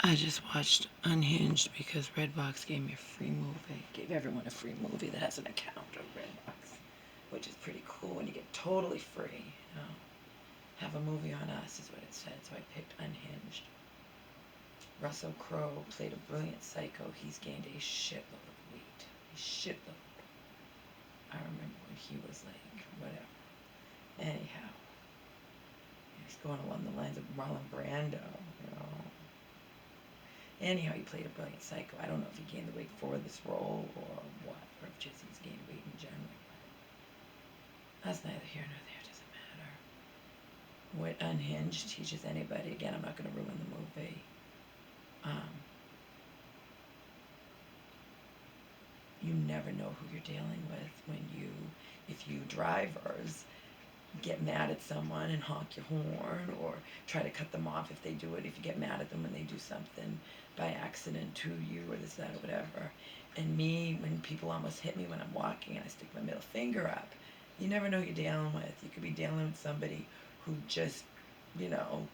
I just watched Unhinged because Redbox gave me a free movie. Gave everyone a free movie that has an account on Redbox, which is pretty cool when you get totally free. You know, have a movie on us is what it said. So I picked Unhinged. Russell Crowe played a brilliant psycho. He's gained a shitload of weight. A shitload. I remember when he was like whatever. Anyhow, he's going along the lines of Marlon Brando. You know. Anyhow, he played a brilliant psycho. I don't know if he gained the weight for this role or what, or if just he's gained weight in general. But that's neither here nor there. It doesn't matter. What Unhinged teaches anybody, again, I'm not going to ruin the movie. You never know who you're dealing with if you drivers get mad at someone and honk your horn or try to cut them off if they do it, if you get mad at them when they do something by accident to you or this, that, or whatever. And me, when people almost hit me when I'm walking and I stick my middle finger up, you never know who you're dealing with. You could be dealing with somebody who just, you know,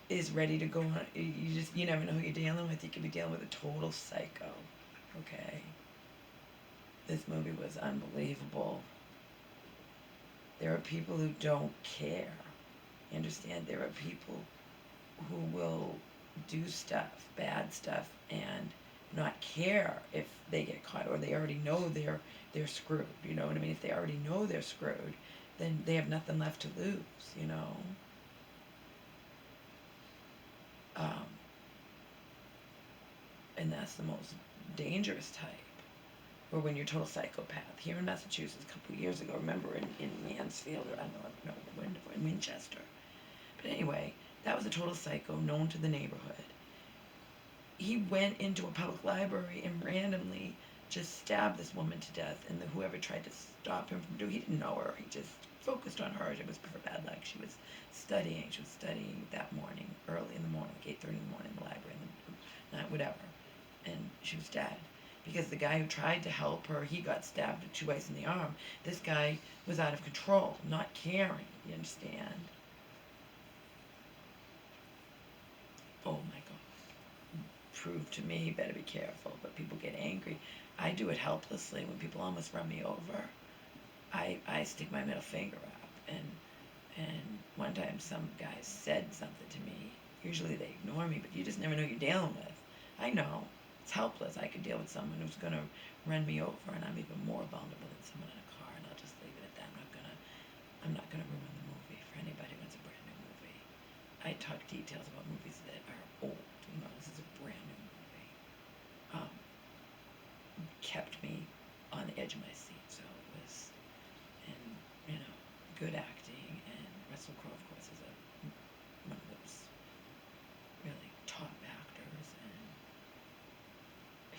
is ready to go on. You never know who you're dealing with. You could be dealing with a total psycho. Okay? This movie was unbelievable. There are people who don't care. You understand? There are people who will do stuff, bad stuff, and not care if they get caught, or they already know they're screwed. You know what I mean? If they already know they're screwed, then they have nothing left to lose. You know. And that's the most dangerous type. Or when you're a total psychopath. Here in Massachusetts, a couple of years ago, remember in Mansfield, or I don't know, in Winchester. But anyway, that was a total psycho known to the neighborhood. He went into a public library and randomly just stabbed this woman to death, and whoever tried to stop him from doing, he didn't know her. He just focused on her. It was for bad luck. She was studying. She was studying that morning, early in the morning, like 8:30 in the morning, in the library, night, whatever. And she was dead. Because the guy who tried to help her, he got stabbed twice in the arm. This guy was out of control, not caring, you understand? Oh my God. Prove to me, better be careful. But people get angry. I do it helplessly when people almost run me over. I stick my middle finger up. And one time some guy said something to me. Usually they ignore me, but you just never know who you're dealing with. I know. It's helpless. I could deal with someone who's going to run me over, and I'm even more vulnerable than someone in a car, and I'll just leave it at that. I'm not gonna ruin the movie for anybody when it's a brand new movie. I talk details about movies that are old. You know, this is a brand new movie. Kept me on the edge of my seat, so it was, and you know, good acting, and Russell Crowe, of course, is one of those really top actors, and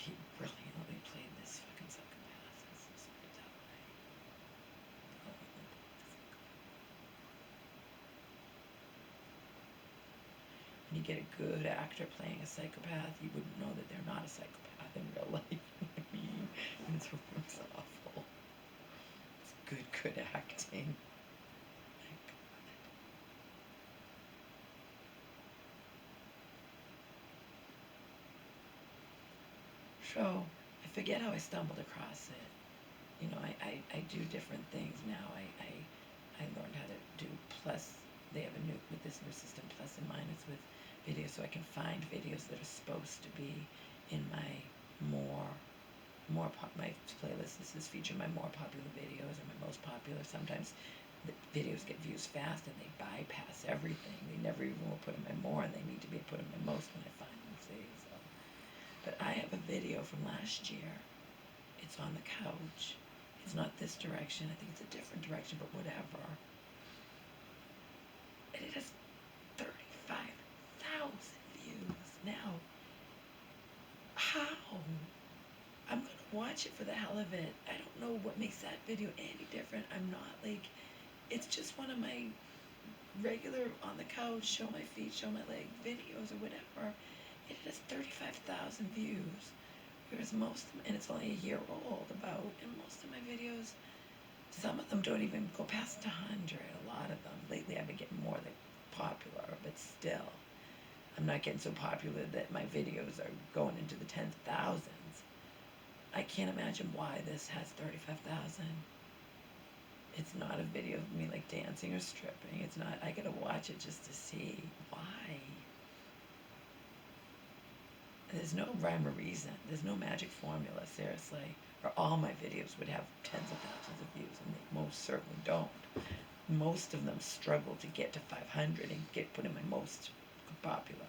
he brilliantly played this fucking psychopath. That's so to tell me. When you get a good actor playing a psychopath, you wouldn't know that they're not a psychopath in real life. I mean, it's awful. It's good acting. So, I forget how I stumbled across it. You know, I do different things now. I learned how to do plus. They have a new, with this new system, plus and minus with videos, so I can find videos that are supposed to be in my my playlist. This is featuring my more popular videos or my most popular. Sometimes the videos get views fast and they bypass everything. They never even will put in my more, and they need to be put in my most when I find them. See, so. But I have a video from last year. It's on the couch. It's not this direction. I think it's a different direction, but whatever. And it has 35,000 views now. How? I'm gonna watch it for the hell of it. I don't know what makes that video any different. I'm not like, it's just one of my regular on the couch, show my feet, show my leg videos or whatever. It has 35,000 views. Whereas most of them, and it's only a year old about, and most of my videos, some of them don't even go past 100, a lot of them. Lately I've been getting more like popular, but still, I'm not getting so popular that my videos are going into the tens of thousands. I can't imagine why this has 35,000. It's not a video of me like dancing or stripping. It's not. I gotta watch it just to see why. There's no rhyme or reason. There's no magic formula, seriously. Or all my videos would have tens of thousands of views, and they most certainly don't. Most of them struggle to get to 500 and get put in my most popular.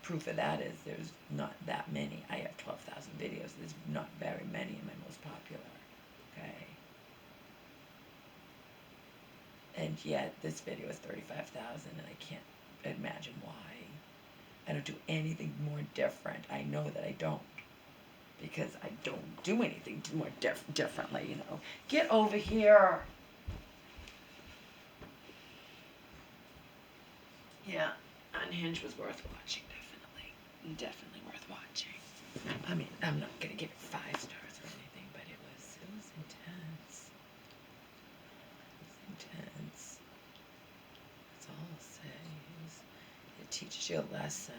Proof of that is there's not that many. I have 12,000 videos. There's not very many in my most popular. Okay. And yet this video is 35,000, and I can't imagine why. I don't do anything more different. I know that I don't, because I don't do anything more differently, you know. Get over here. Yeah, Unhinged was worth watching, definitely. Definitely worth watching. I mean, I'm not gonna give it 5 stars or anything, but it was intense. It was intense. That's all I'll say. It teaches you a lesson.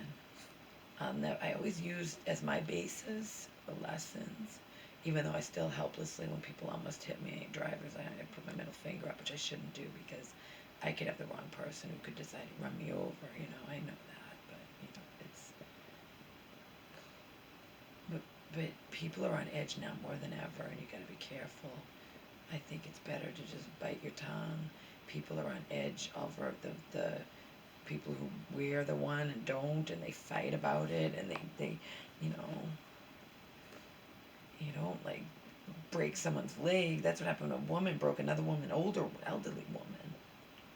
I always use as my basis the lessons, even though I still helplessly, when people almost hit me, drivers, I put my middle finger up, which I shouldn't do, because I could have the wrong person who could decide to run me over, you know, I know that, but, you know, but people are on edge now more than ever, and you gotta be careful. I think it's better to just bite your tongue. People are on edge over the people who wear the one and don't, and they fight about it, and they you know, you don't like break someone's leg. That's what happened when a woman broke another woman, elderly woman,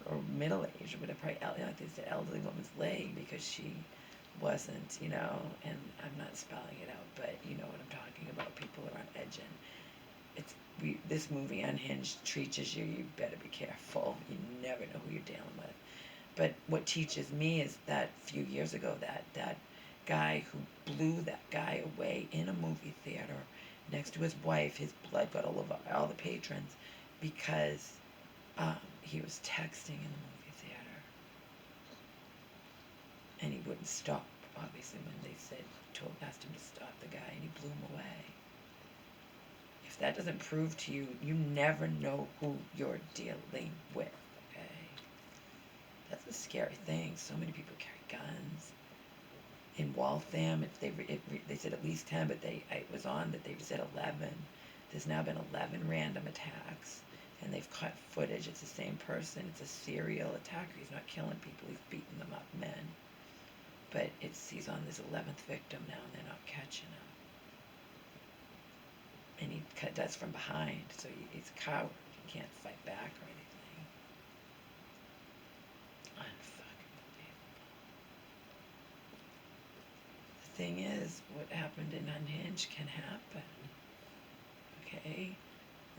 or middle-aged, or whatever, probably, you know, they said elderly woman's leg, because she wasn't, you know, and I'm not spelling it out, but you know what I'm talking about. People are on edge, and this movie Unhinged teaches you, you better be careful. You never know who you're dealing with. But what teaches me is that a few years ago, that guy who blew that guy away in a movie theater next to his wife, his blood got all over all the patrons, because he was texting in the movie theater. And he wouldn't stop, obviously, when they asked him to stop the guy, and he blew him away. If that doesn't prove to you, you never know who you're dealing with. That's a scary thing. So many people carry guns. In Waltham, they said at least 10, but it was on that they said 11. There's now been 11 random attacks, and they've caught footage. It's the same person. It's a serial attacker. He's not killing people. He's beating them up, men. But he's on this 11th victim now, and they're not catching him. And he does from behind, so he's a coward. He can't fight back or anything. The thing is, what happened in Unhinged can happen. Okay?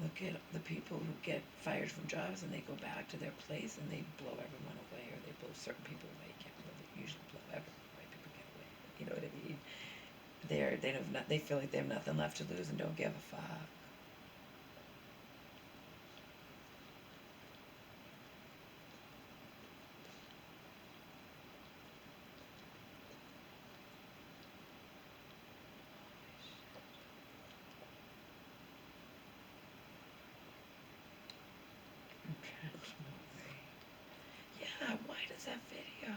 Look at the people who get fired from jobs, and they go back to their place, and they blow everyone away, or they blow certain people away. You can't really usually blow everyone away. People get away. You know what I mean? They feel like they have nothing left to lose and don't give a fuck. Yeah, why does that video?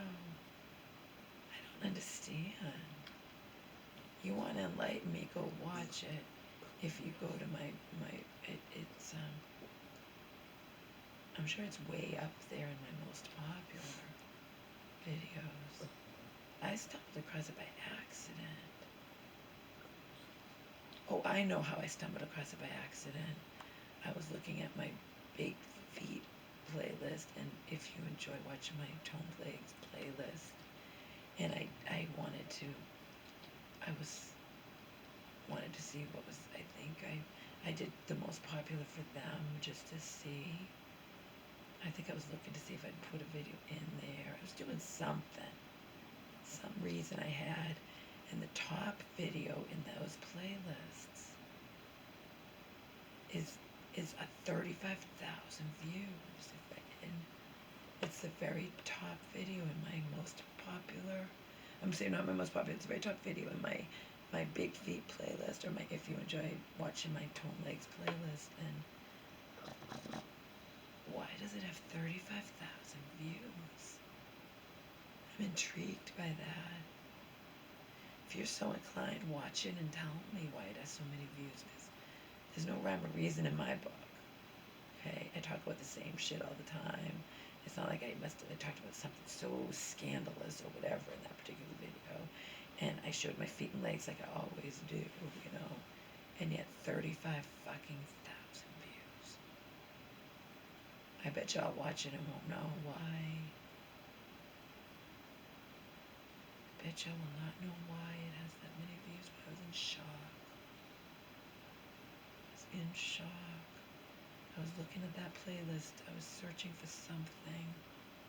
I don't understand. You want to enlighten me, go watch it. If you go to it's I'm sure it's way up there in my most popular videos. I stumbled across it by accident. Oh, I know how I stumbled across it by accident. I was looking at my Big Feet playlist, and if you enjoy watching my Toned Legs playlist, and I wanted to see what was, I did the most popular for them, just to see. I think I was looking to see if I'd put a video in there. I was doing something, some reason I had, and the top video in those playlists is a 35,000 views, and it's the very top video in my most popular I'm saying not my most popular. It's a very top video in my big feet playlist, or my if you enjoy watching my toned legs playlist. And why does it have 35,000 views? I'm intrigued by that. If you're so inclined, watch it and tell me why it has so many views. Because there's no rhyme or reason in my book. Okay, I talk about the same shit all the time. It's not like I talked about something so scandalous or whatever in that particular video. And I showed my feet and legs like I always do, you know. And yet 35 fucking thousand views. I bet y'all watch it and won't know why. I bet y'all will not know why it has that many views, but I was in shock. I was in shock. I was looking at that playlist. I was searching for something.